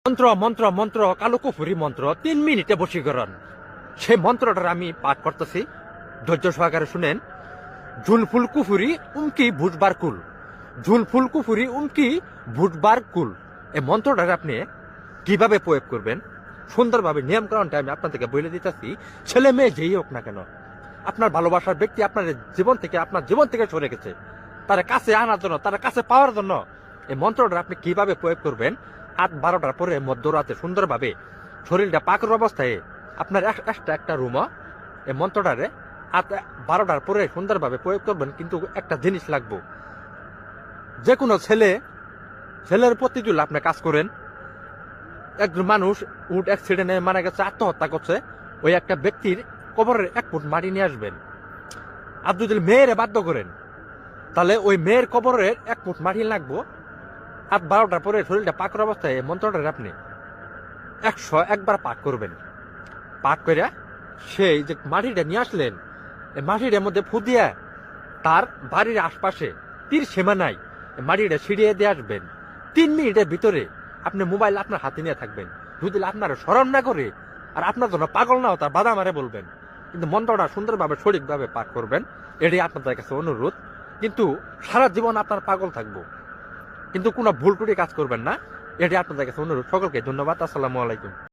মন্ত্র মন্ত্র মন্ত্র কালো কুফুরি মন্ত্র 3 মিনিটে বশীকরণ। সেই মন্ত্রটার আমি পাঠ করতেছি, ধৈর্য সহকারে শুনেন। ঝুলফুল কুফুরি উমকি ভুটবার কুল, ঝুলফুল কুফুরি উমকি ভুটবার কুল। এই মন্ত্রটার আপনি কিভাবে প্রয়োগ করবেন সুন্দরভাবে নিয়মকানুনটা আমি আপনাদেরকে বলে দিতেছি। ছেলে মেয়ে যেই হোক না কেন, আপনার ভালোবাসার ব্যক্তি আপনার জীবন থেকে সরে গেছে, তার কাছে আনার জন্য, তার কাছে পাওয়ার জন্য এই মন্ত্রটা আপনি কিভাবে প্রয়োগ করবেন। রাত 12টার পরে মধ্যরাতে সুন্দরভাবে শরীরটা পাকের অবস্থায় আপনার একটা রুমা এই মন্ত্রটারে রাত 12টার পরে সুন্দরভাবে প্রয়োগ করবেন। কিন্তু একটা জিনিস লাগবে, যে কোনো ছেলের প্রতি যদি আপনি কাজ করেন, একজন মানুষ উড অ্যাক্সিডেন্টে মারা গেছে, আত্মহত্যা করছে, ওই একটা ব্যক্তির কবরের 1 ফুট মাটি নিয়ে আসবেন। আর যদি মেয়েরে বাধ্য করেন, তাহলে ওই মেয়ের কবরের 1 ফুট মাটি লাগবো। রাত 12টার পরে শরীরটা পাকের অবস্থায় মন্ত্রটা আপনি 101 বার পাঠ করবেন। পাঠ করে সেই যে মাটিটা নিয়ে আসলেন, এই মাটিটার মধ্যে ফু দিয়ে তার বাড়ির আশপাশে তীর সীমানায় মাটিটা ছিড়িয়ে দিয়ে আসবেন। 3 মিনিটের ভিতরে আপনি মোবাইল আপনার হাতে নিয়ে থাকবেন। যদি আপনার স্মরণ না করে আর আপনার জন্য পাগল নাও তার বাধা মারে বলবেন, কিন্তু মন্ত্রটা সুন্দরভাবে সঠিকভাবে পাঠ করবেন। এটাই আপনাদের কাছে অনুরোধ। কিন্তু সারা জীবন আপনার পাগল থাকবো, কিন্তু কোনো ভুল টুটি কাজ করবেন না। এটাই আপনাদের কাছে অনুরোধ। সকলকে ধন্যবাদ। আসসালামু আলাইকুম।